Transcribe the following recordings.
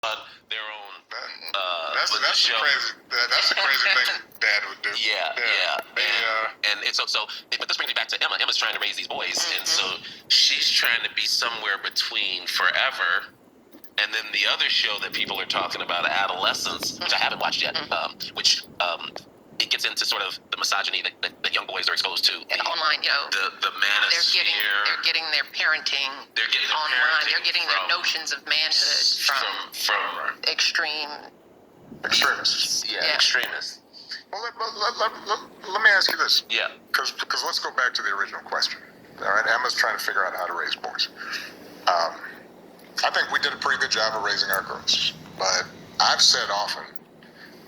their own. That's the crazy thing Dad would do. And it's but this brings me back to Emma. Emma's trying to raise these boys, and so she's trying to be somewhere between Forever and then the other show that people are talking about, Adolescence, which I haven't watched yet, which it gets into sort of the misogyny that young boys are exposed to. And online, the Manosphere. They're getting their parenting online. They're getting their notions of manhood from extremists. Yeah, extremists. Well, let me ask you this. Yeah. Because let's go back to the original question. All right, Emma's trying to figure out how to raise boys. I think we did a pretty good job of raising our girls, but I've said often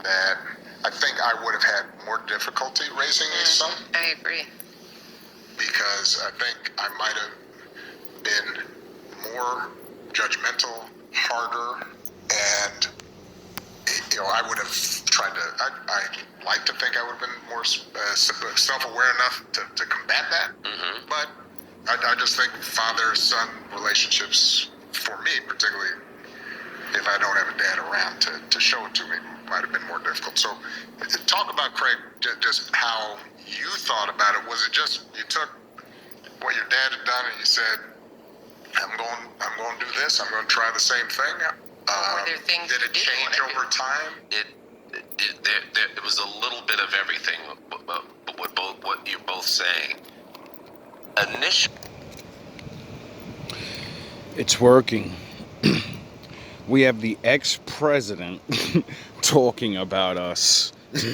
that I think I would have had more difficulty raising a son. I agree. Because I think I might have been more judgmental, harder, and I would have tried to. I like to think I would have been more self-aware enough to combat that. Mm-hmm. But I just think father-son relationships, for me particularly, if I don't have a dad around to show it to me, might have been more difficult. So talk about, Craig, just how you thought about it. Was it just you took what your dad had done and you said, I'm going to do this, I'm going to try the same thing? Were there things did it change over time? It was a little bit of everything, what you're both saying. Initially, it's working. We have the ex-president talking about us. Because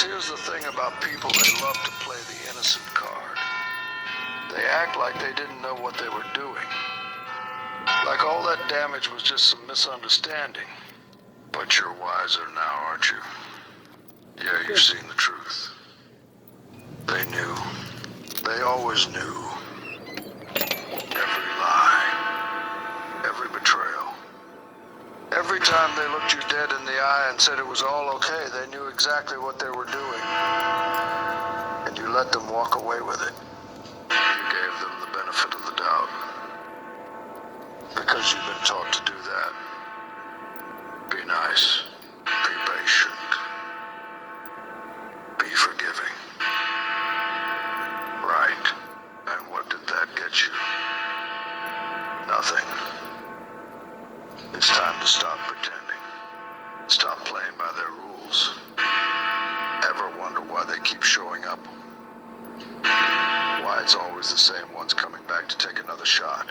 here's the thing about people, they love to play the innocent card. They act like they didn't know what they were doing. Like all that damage was just some misunderstanding. But you're wiser now, aren't you? Yeah, you've seen the truth. They knew. They always knew. Every lie. Every betrayal. Every time they looked you dead in the eye and said it was all okay, they knew exactly what they were doing. And you let them walk away with it. You gave them the benefit of the doubt. Because you've been taught to do that. Be nice. Be patient. Be forgiving. Right. And what did that get you? Nothing. It's time to stop pretending. Stop playing by their rules. Ever wonder why they keep showing up? Why it's always the same ones coming back to take another shot?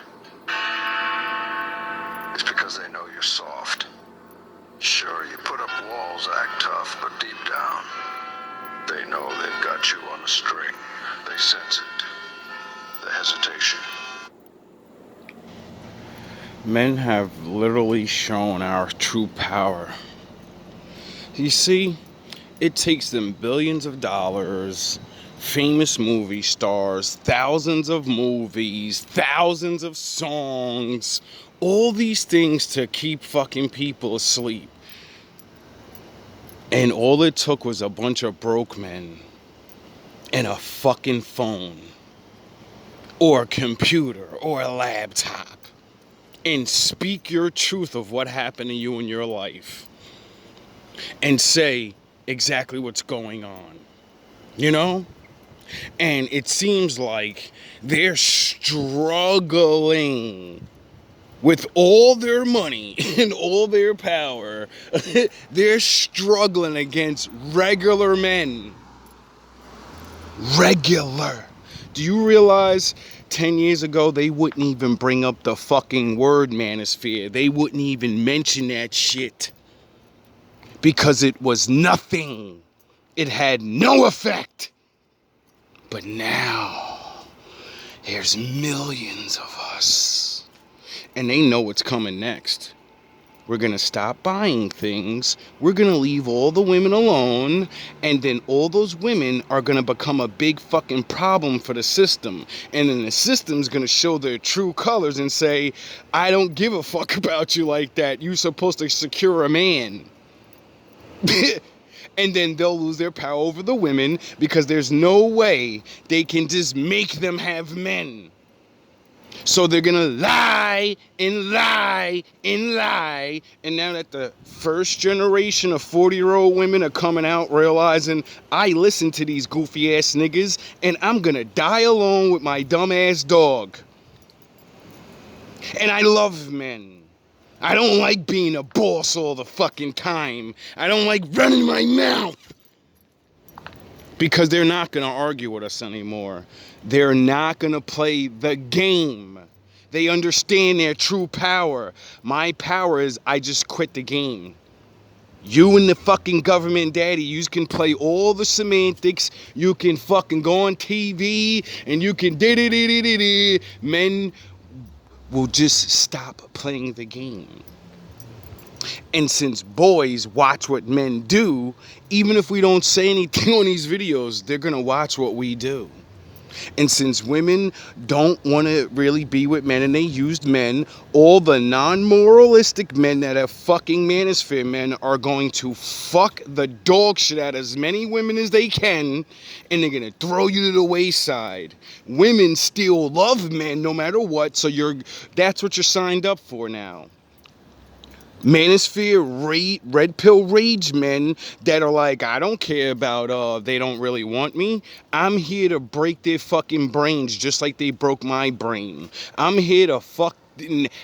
It's because they know you're soft. Sure, you put up walls, act tough, but deep down, they know they've got you on a string. They sense it. The hesitation. Men have literally shown our true power. You see, it takes them billions of dollars, famous movie stars, thousands of movies, thousands of songs, all these things to keep fucking people asleep. And all it took was a bunch of broke men and a fucking phone or a computer or a laptop and speak your truth of what happened to you in your life and say exactly what's going on, you know? And it seems like they're struggling with all their money and all their power. They're struggling against regular men. Regular. Do you realize 10 years ago they wouldn't even bring up the fucking word manosphere? They wouldn't even mention that shit. Because it was nothing. It had no effect. But now, there's millions of us. And they know what's coming next. We're going to stop buying things. We're going to leave all the women alone. And then all those women are going to become a big fucking problem for the system. And then the system's going to show their true colors and say, I don't give a fuck about you like that. You're supposed to secure a man. And then they'll lose their power over the women because there's no way they can just make them have men. So they're gonna lie and lie and lie. And now that the first generation of 40-year-old women are coming out realizing I listen to these goofy ass niggas and I'm gonna die alone with my dumb ass dog. And I love men. I don't like being a boss all the fucking time. I don't like running my mouth. Because they're not gonna argue with us anymore. They're not gonna play the game. They understand their true power. My power is I just quit the game. You and the fucking government daddy, you can play all the semantics. You can fucking go on TV and you can di-di-di-di-di-di. Men will just stop playing the game. And since boys watch what men do, even if we don't say anything on these videos, they're gonna watch what we do. And since women don't want to really be with men and they used men, all the non-moralistic men that are fucking manosphere men are going to fuck the dog shit out of as many women as they can, and they're going to throw you to the wayside. Women still love men no matter what, so that's what you're signed up for now. Manosphere red pill rage men that are like, I don't care about they don't really want me. I'm here to break their fucking brains just like they broke my brain. I'm here to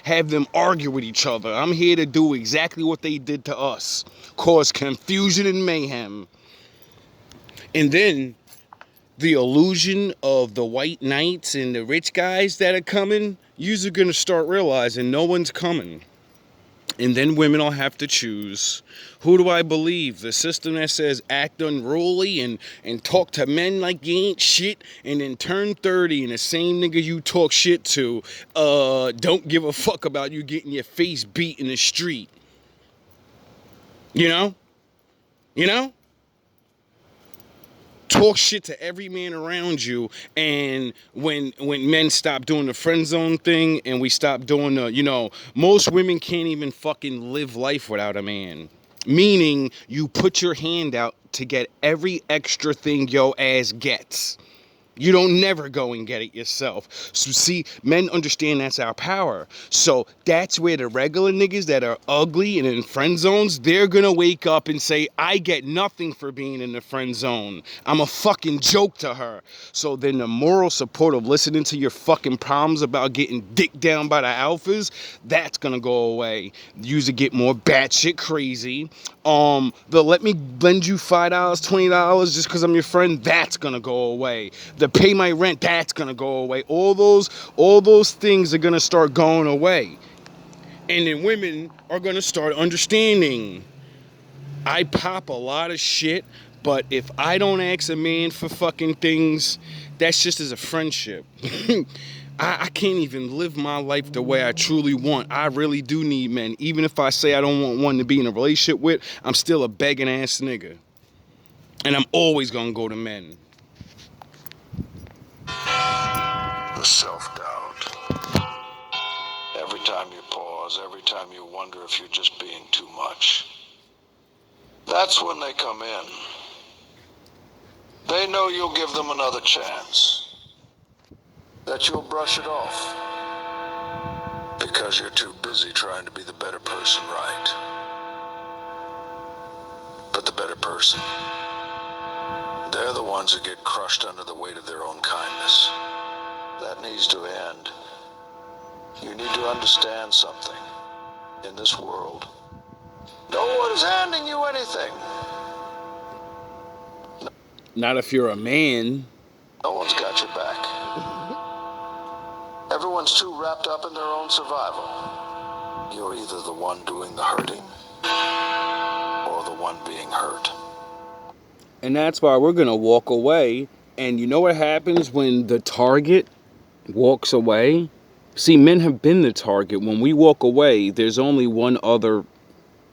have them argue with each other. I'm here to do exactly what they did to us. Cause confusion and mayhem. And then the illusion of the white knights and the rich guys that are coming, you're gonna start realizing no one's coming. And then women will have to choose. Who do I believe? The system that says act unruly and talk to men like you ain't shit, and then turn 30 and the same nigga you talk shit to don't give a fuck about you getting your face beat in the street. You know? Talk shit to every man around you, and when men stop doing the friend zone thing and we stop doing the, most women can't even fucking live life without a man. Meaning you put your hand out to get every extra thing your ass gets. You don't never go and get it yourself. So see, men understand that's our power. So that's where the regular niggas that are ugly and in friend zones, they're gonna wake up and say, I get nothing for being in the friend zone. I'm a fucking joke to her. So then the moral support of listening to your fucking problems about getting dicked down by the alphas, that's gonna go away. Usually get more batshit crazy. The let me lend you $5, $20 just because I'm your friend, that's gonna go away. The pay my rent, that's gonna go away. All those things are gonna start going away. And then women are gonna start understanding. I pop a lot of shit, but if I don't ask a man for fucking things, that's just as a friendship. I can't even live my life the way I truly want. I really do need men. Even if I say I don't want one to be in a relationship with, I'm still a begging ass nigga. And I'm always gonna go to men. The self-doubt. Every time you pause, every time you wonder if you're just being too much. That's when they come in. They know you'll give them another chance. That you'll brush it off. Because you're too busy trying to be the better person, right? But the better person, they're the ones who get crushed under the weight of their own kindness. That needs to end. You need to understand something. In this world, no one is handing you anything. Not if you're a man. No one's got your back. Everyone's too wrapped up in their own survival. You're either the one doing the hurting or the one being hurt. And that's why we're going to walk away. And you know what happens when the target walks away? See, men have been the target. When we walk away, there's only one other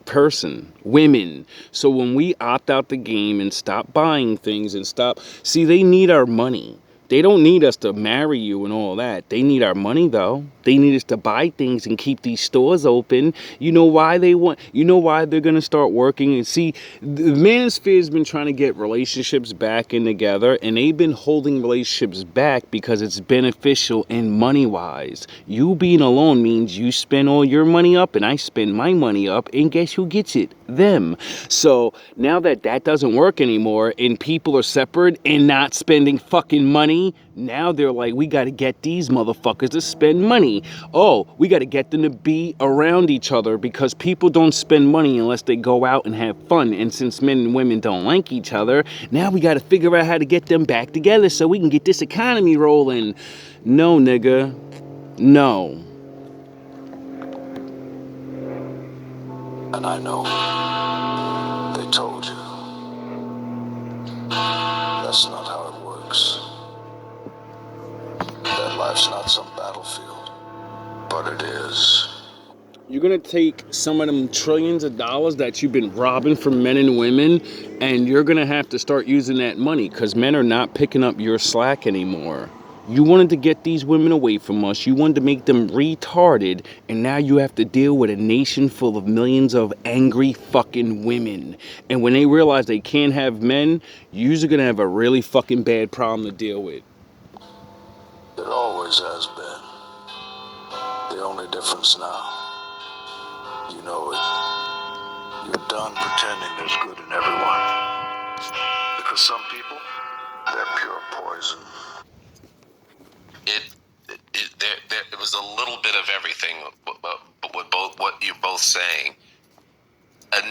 person, women. So when we opt out the game and stop buying things and stop, see, they need our money. They don't need us to marry you and all that. They need our money, though. They need us to buy things and keep these stores open. You know why you know why they're going to start working? And see, the Manosphere has been trying to get relationships back in together, and they've been holding relationships back because it's beneficial and money-wise. You being alone means you spend all your money up, and I spend my money up, and guess who gets it? Them. So now that doesn't work anymore, and people are separate and not spending fucking money, now they're like, we got to get these motherfuckers to spend money. Oh, we got to get them to be around each other, because people don't spend money unless they go out and have fun. And since men and women don't like each other, now we got to figure out how to get them back together so we can get this economy rolling. No, nigga. No. And I know they told you. That's not how it works. That life's not some battlefield, but it is. You're gonna take some of them trillions of dollars that you've been robbing from men and women, and you're gonna have to start using that money, because men are not picking up your slack anymore. You wanted to get these women away from us. You wanted to make them retarded, and now you have to deal with a nation full of millions of angry fucking women. And when they realize they can't have men, you're gonna have a really fucking bad problem to deal with. It always has been. The only difference now, you know it. You're done pretending there's good in everyone. Because some people, they're pure poison. It was a little bit of everything, but what you're both saying.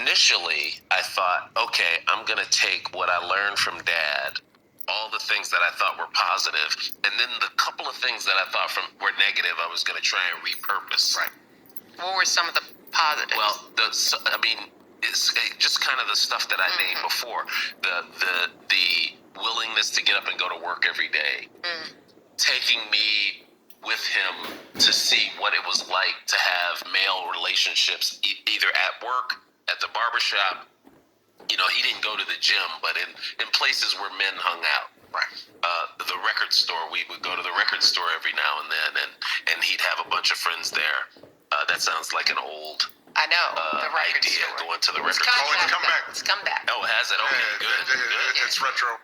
Initially, I thought, okay, I'm gonna take what I learned from Dad, all the things that I thought were positive, and then the couple of things that I thought were negative, I was gonna try and repurpose. Right. What were some of the positives? Well, it's just kind of the stuff that I named before. The willingness to get up and go to work every day. Taking me with him to see what it was like to have male relationships, either at work, at the barbershop. You know, he didn't go to the gym, but in places where men hung out. Right. The record store, we would go to the record store every now and then, and he'd have a bunch of friends there. That sounds like an old I know, the record idea, store. going to the record Oh, store. it's come back. It's come back. Oh, has it? Okay, good. It's retro.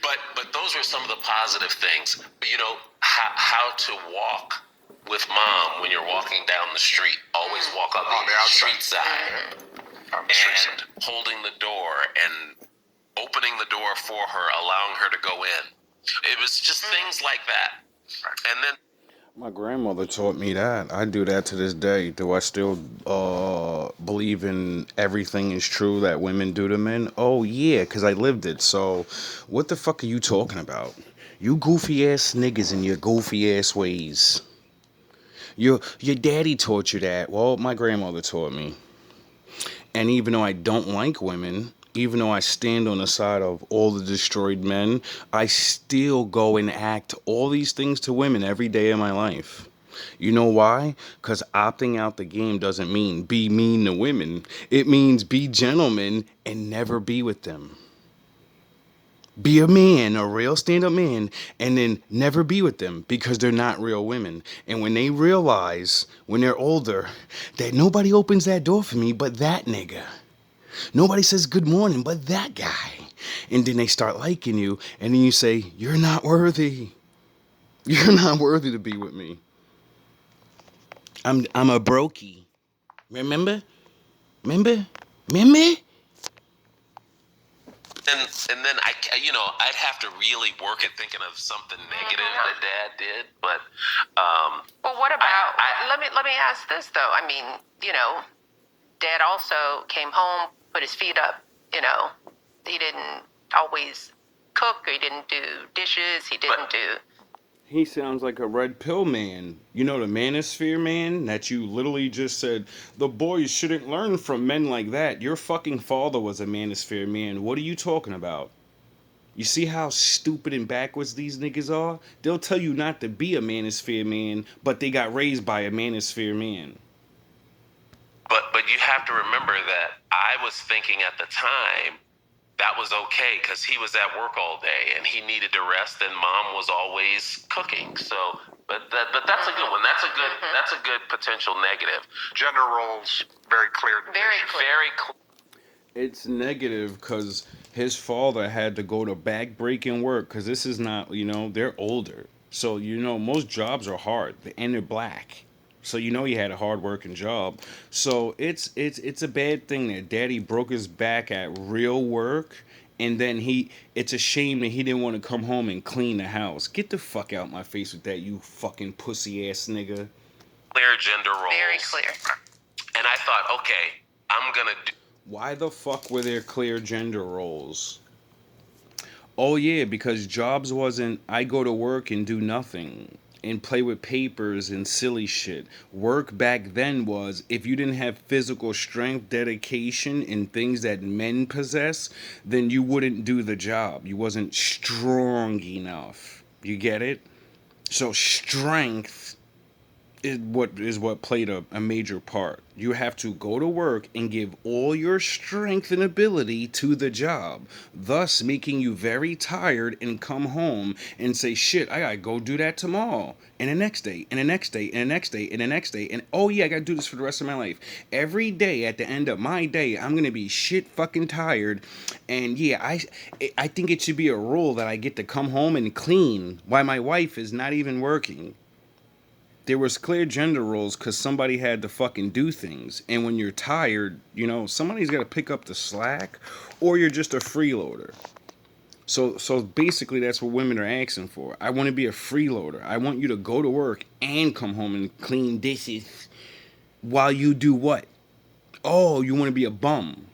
But those were some of the positive things. You know, how to walk with Mom when you're walking down the street. Always walk on the street side. And holding the door and opening the door for her, allowing her to go in. It was just things like that. And then My grandmother taught me that. I do that to this day. Do I still believe in everything is true that women do to men? Oh, yeah, because I lived it. So what the fuck are you talking about? You goofy ass niggas in your goofy ass ways. Your daddy taught you that. Well, my grandmother taught me. And even though I don't like women, even though I stand on the side of all the destroyed men, I still go and act all these things to women every day of my life. You know why? Because opting out the game doesn't mean be mean to women. It means be gentlemen and never be with them. Be a man, a real stand-up man, and then never be with them because they're not real women. And when they realize, when they're older, that nobody opens that door for me but that nigga. Nobody says good morning but that guy. And then they start liking you, and then you say, you're not worthy. You're not worthy to be with me. I'm a brokey. Remember? And then I'd have to really work at thinking of something negative that Dad did, but Well, what about? Let me ask this though. I mean, you know, Dad also came home, put his feet up. You know, he didn't always cook. Or he didn't do dishes. He didn't do. He sounds like a red pill man. You know, the Manosphere man that you literally just said, the boys shouldn't learn from men like that. Your fucking father was a Manosphere man. What are you talking about? You see how stupid and backwards these niggas are? They'll tell you not to be a Manosphere man, but they got raised by a Manosphere man. But you have to remember that I was thinking at the time that was okay because he was at work all day and he needed to rest, and mom was always cooking. So, but that's a good one. That's a good potential negative. Gender roles very clear. Very clear. Very clear. It's negative because his father had to go to back-breaking work because this is not, they're older. So, most jobs are hard and they're black. So, he had a hard-working job. So, it's a bad thing that daddy broke his back at real work, and then it's a shame that he didn't want to come home and clean the house. Get the fuck out my face with that, you fucking pussy-ass nigga. Clear gender roles. Very clear. And I thought, okay, I'm going to do... Why the fuck were there clear gender roles? Oh yeah, because jobs wasn't I go to work and do nothing and play with papers and silly shit. Work back then was if you didn't have physical strength, dedication, and things that men possess, then you wouldn't do the job. You wasn't strong enough. You get it? So strength is what played a major part. You have to go to work and give all your strength and ability to the job, thus making you very tired and come home and say, shit, I gotta go do that tomorrow, and the next day, and the next day, and the next day, and the next day, and oh yeah, I gotta do this for the rest of my life. Every day at the end of my day, I'm gonna be shit fucking tired, and yeah, I think it should be a rule that I get to come home and clean while my wife is not even working. There was clear gender roles because somebody had to fucking do things. And when you're tired, somebody's got to pick up the slack, or you're just a freeloader. So basically that's what women are asking for. I want to be a freeloader. I want you to go to work and come home and clean dishes while you do what? Oh, you want to be a bum.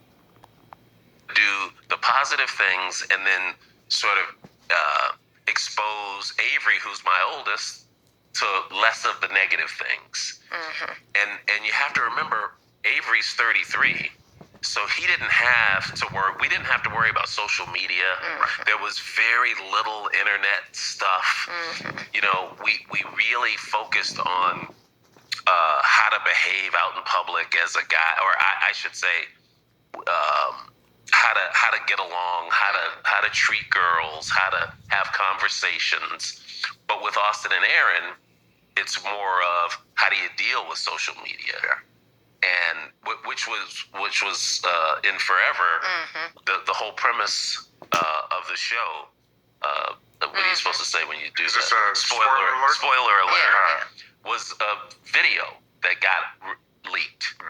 Do the positive things and then sort of expose Avery, who's my oldest, to less of the negative things. Mm-hmm. And you have to remember, Avery's 33, so he didn't have to worry. We didn't have to worry about social media. Mm-hmm. There was very little internet stuff. Mm-hmm. We really focused on how to behave out in public as a guy, or I should say, how to get along, how to treat girls, how to have conversations. But with Austin and Aaron, it's more of how do you deal with social media, and which was in Forever, mm-hmm. the whole premise of the show. What are you supposed to say when you do Is that? this a spoiler alert? Spoiler alert. Yeah. Was a video that got leaked.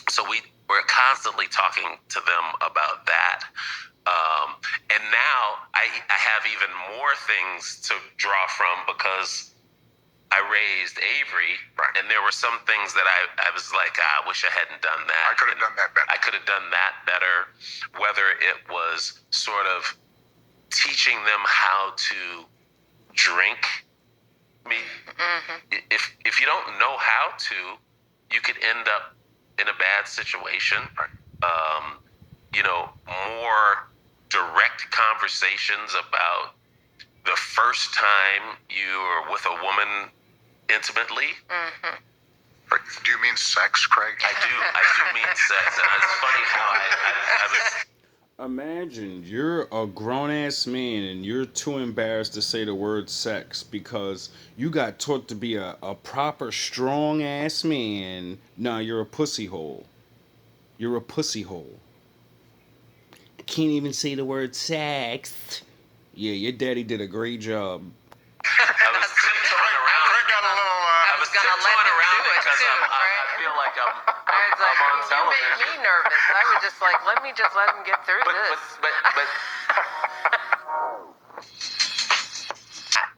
So we were constantly talking to them about that. And now I have even more things to draw from because I raised Avery, right, and there were some things that I was like, I wish I hadn't done that. I could have done that better. I could have done that better. Whether it was sort of teaching them how to drink. Mm-hmm. If you don't know how to, you could end up in a bad situation. More direct conversations about the first time you were with a woman intimately. Mm-hmm. Do you mean sex, Craig? I do mean sex, and it's funny how I was... Imagine you're a grown-ass man and you're too embarrassed to say the word sex because you got taught to be a proper strong-ass man. Nah, you're a pussy hole. You're a pussy hole. I can't even say the word sex. Yeah, your daddy did a great job. I was tiptoeing around. Craig got a little... I was going to let him do it because too, I feel like I'm on television. You made me nervous. I was just like, let me just let him get through this. But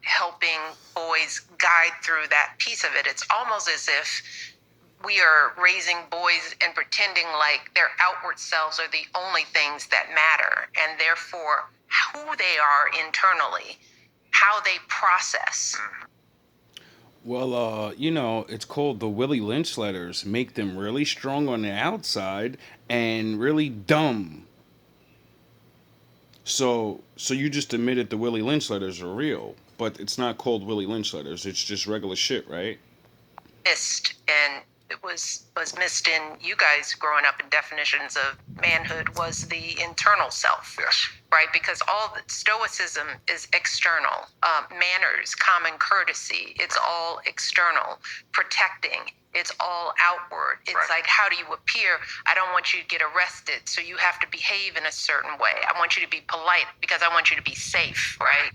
helping boys guide through that piece of it. It's almost as if we are raising boys and pretending like their outward selves are the only things that matter, and therefore who they are internally, how they process. Well, it's called the Willie Lynch letters. Make them really strong on the outside and really dumb. So you just admitted the Willie Lynch letters are real, but it's not called Willie Lynch letters. It's just regular shit, right? And was missed in you guys growing up in definitions of manhood was the internal self. Yes. Right, because all the stoicism is external. Manners, common courtesy, it's all external. Protecting, it's all outward. It's Right. like, how do you appear? I don't want you to get arrested, so you have to behave in a certain way. I want you to be polite because I want you to be safe, right?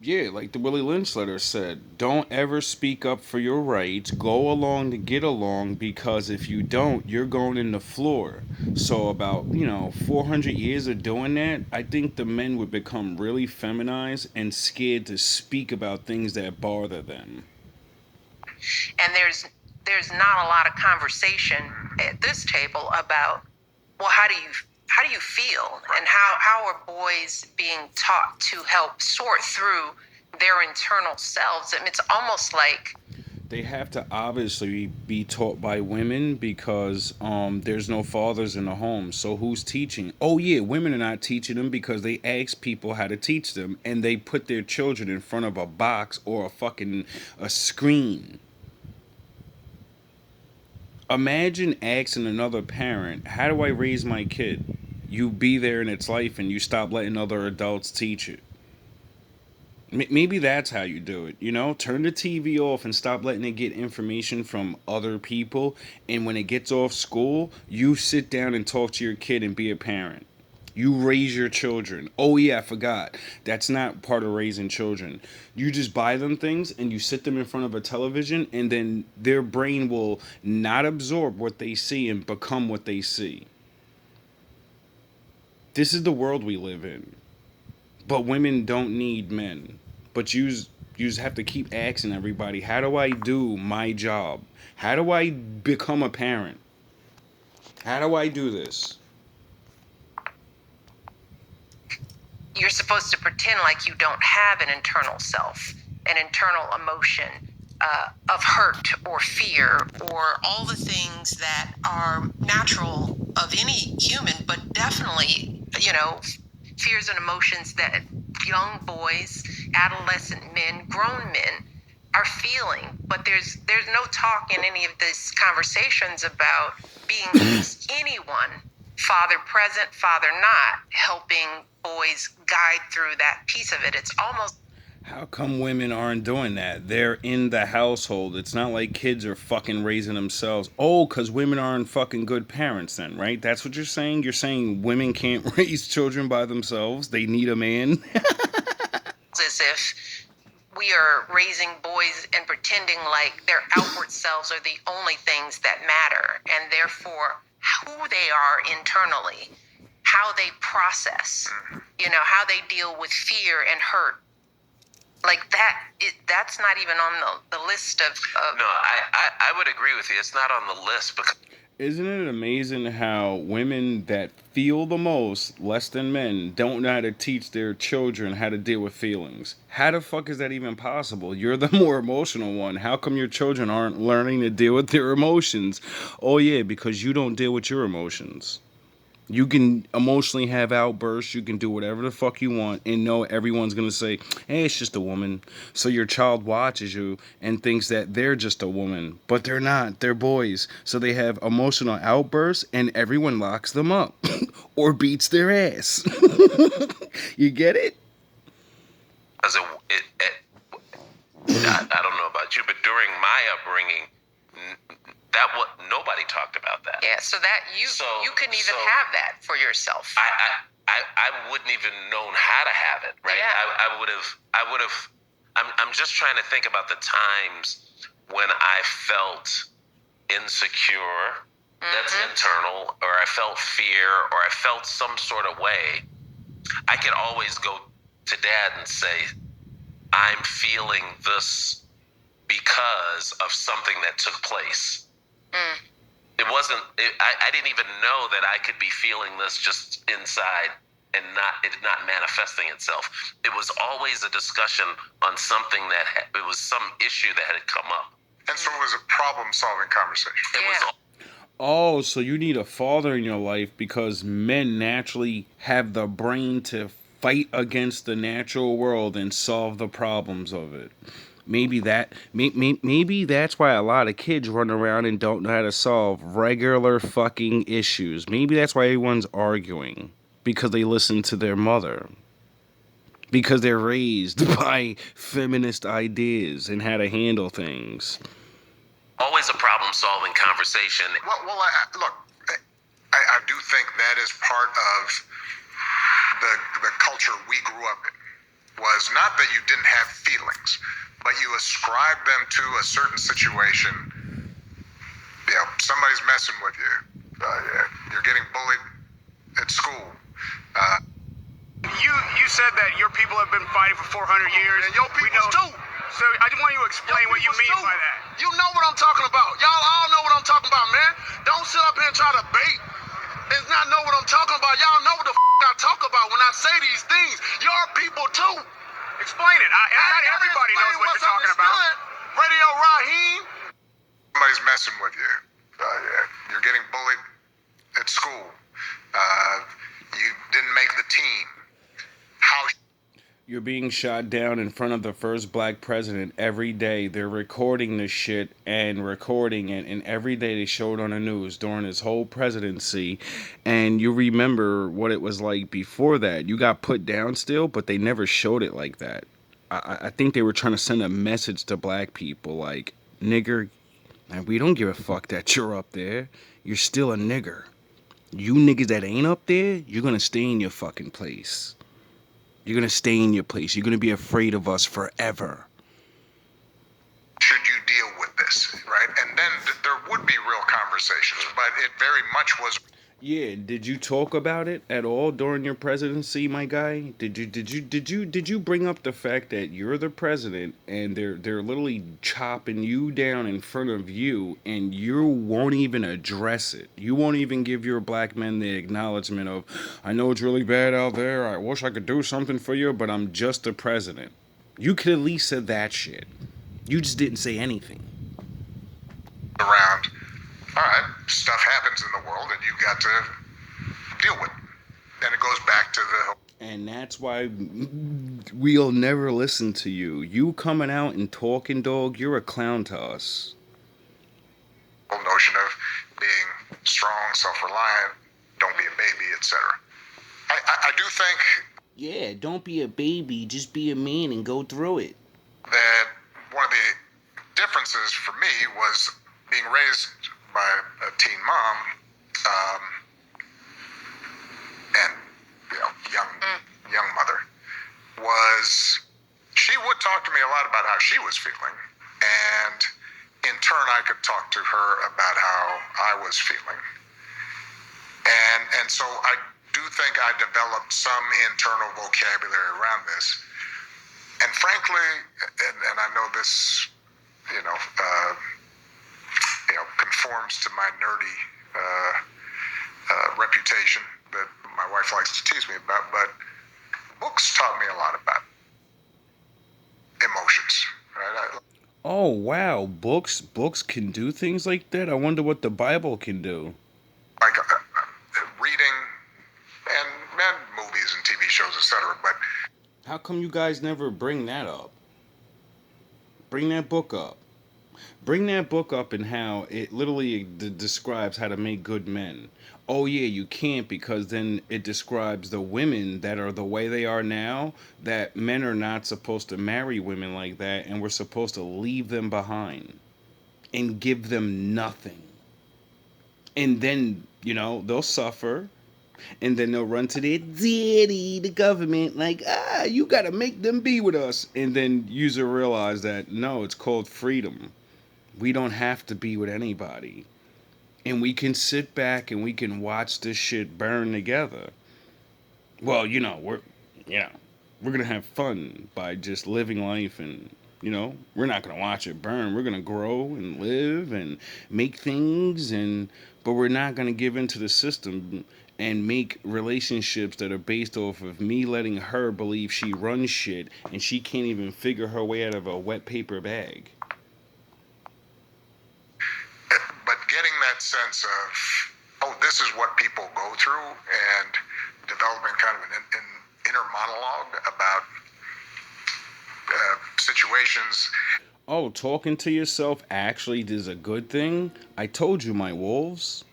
Yeah, like the Willie Lynch letter said, don't ever speak up for your rights. Go along to get along, because if you don't, you're going in the floor. So about, 400 years of doing that, I think the men would become really feminized and scared to speak about things that bother them. And there's not a lot of conversation at this table about, well, how do you feel, and how are boys being taught to help sort through their internal selves? I mean, it's almost like They have to obviously be taught by women, because there's no fathers in the home. So who's teaching? Oh yeah, women are not teaching them because they ask people how to teach them, and they put their children in front of a box or a screen. Imagine asking another parent, how do I raise my kid? You be there in its life and you stop letting other adults teach it. Maybe that's how you do it, Turn the TV off and stop letting it get information from other people. And when it gets off school, you sit down and talk to your kid and be a parent. You raise your children. Oh yeah, I forgot. That's not part of raising children. You just buy them things and you sit them in front of a television, and then their brain will not absorb what they see and become what they see. This is the world we live in. But women don't need men. But you just have to keep asking everybody, how do I do my job? How do I become a parent? How do I do this? you're supposed to pretend like you don't have an internal self, an internal emotion of hurt or fear or all the things that are natural of any human, but definitely, fears and emotions that young boys, adolescent men, grown men are feeling. But there's no talk in any of these conversations about being anyone, father present, father not, helping boys guide through that piece of it. It's almost, how come women aren't doing that? They're in the household. It's not like kids are fucking raising themselves. Oh, because women aren't fucking good parents then, right? That's what you're saying? You're saying women can't raise children by themselves? They need a man? as if we are raising boys and pretending like their outward selves are the only things that matter, and therefore who they are internally, how they process, how they deal with fear and hurt. Like that's not even on the list of No, I would agree with you. It's not on the list because Isn't it amazing how women that feel the most, less than men, don't know how to teach their children how to deal with feelings? How the fuck is that even possible? You're the more emotional one. How come your children aren't learning to deal with their emotions? Oh yeah, because you don't deal with your emotions. You can emotionally have outbursts. You can do whatever the fuck you want and know everyone's going to say, hey, it's just a woman. So your child watches you and thinks that they're just a woman. But they're not. They're boys. So they have emotional outbursts and everyone locks them up or beats their ass. You get it? I don't know about you, but during my upbringing, nobody talked about that. yeah. So that you couldn't even have that for yourself. I wouldn't even known how to have it, right? Yeah. I would have. I'm just trying to think about the times when I felt insecure. That's internal, or I felt fear, or I felt some sort of way. I could always go to Dad and say, I'm feeling this because of something that took place. It wasn't, I didn't even know that I could be feeling this just inside and it not manifesting itself. It was always a discussion on something it was some issue that had come up. And so it was a problem-solving conversation. It was Oh, so you need a father in your life because men naturally have the brain to fight against the natural world and solve the problems of it. Maybe that's why a lot of kids run around and don't know how to solve regular fucking issues. Maybe that's why everyone's arguing, because they listen to their mother. Because they're raised by feminist ideas and how to handle things. Always a problem-solving conversation. Well, look, I do think that is part of the culture we grew up in. Was not that you didn't have feelings, but you ascribe them to a certain situation. You know, somebody's messing with you. You're getting bullied at school. You said that your people have been fighting for 400 years. And your people too. So I just want you to explain what you mean by that. You know what I'm talking about. Y'all all know what I'm talking about, man. Don't sit up here and try to bait and not know what I'm talking about. Y'all know what the I talk about when I say these things. Your people too. Explain it. Not everybody knows what you're talking about. Radio Raheem. Somebody's messing with you. You're getting bullied at school. You didn't make the team. How? You're being shot down in front of the first black president every day. They're recording this shit and recording it, and every day they show it on the news during his whole presidency. And you remember what it was like before that. You got put down still, but they never showed it like that. I think they were trying to send a message to black people like, nigger, we don't give a fuck that you're up there. You're still a nigger. You niggas that ain't up there, you're gonna stay in your fucking place. You're going to stay in your place. You're going to be afraid of us forever. Should you deal with this, right? And then there would be real conversations, but it very much was. Yeah, did you talk about it at all during your presidency, my guy? Did you bring up the fact that you're the president and they're literally chopping you down in front of you and you won't even address it? You won't even give your black men the acknowledgement of, I know it's really bad out there. I wish I could do something for you, but I'm just the president. You could at least said that shit. You just didn't say anything. Around. All right, stuff happens in the world and you got to deal with it. Then it goes back to the... And that's why we'll never listen to you. You coming out and talking, dog, you're a clown to us. Whole notion of being strong, self-reliant, don't be a baby, etc. I do think... Yeah, don't be a baby, just be a man and go through it. That one of the differences for me was being raised by a teen mom, and young mother, was she would talk to me a lot about how she was feeling, and in turn I could talk to her about how I was feeling, and so I do think I developed some internal vocabulary around this, and frankly, and I know this, conforms to my nerdy reputation that my wife likes to tease me about, but books taught me a lot about emotions, right? Oh, wow, books can do things like that? I wonder what the Bible can do. Like reading and movies and TV shows, etc. But how come you guys never bring that up? Bring that book up. Bring that book up and how it literally describes how to make good men. Oh yeah, you can't, because then it describes the women that are the way they are now, that men are not supposed to marry women like that, and we're supposed to leave them behind and give them nothing. And then, they'll suffer, and then they'll run to their daddy, the government, like, you gotta make them be with us. And then user realize that, no, it's called freedom. We don't have to be with anybody. And we can sit back and we can watch this shit burn together. Well, we're going to have fun by just living life, and, we're not going to watch it burn. We're going to grow and live and make things, but we're not going to give into the system and make relationships that are based off of me letting her believe she runs shit and she can't even figure her way out of a wet paper bag. But getting that sense of, this is what people go through, and developing kind of an inner monologue about situations. Oh, talking to yourself actually is a good thing? I told you, my wolves.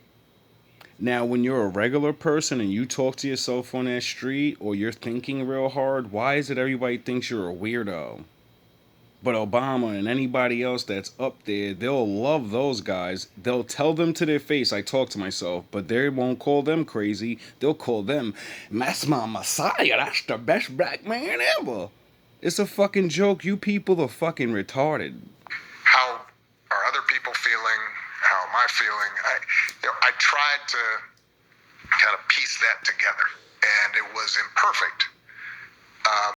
Now, when you're a regular person and you talk to yourself on that street or you're thinking real hard, why is it everybody thinks you're a weirdo? But Obama and anybody else that's up there, they'll love those guys. They'll tell them to their face, I talk to myself, but they won't call them crazy. They'll call them, that's my messiah. That's the best black man ever. It's a fucking joke. You people are fucking retarded. How are other people feeling? How am I feeling? I tried to kind of piece that together, and it was imperfect.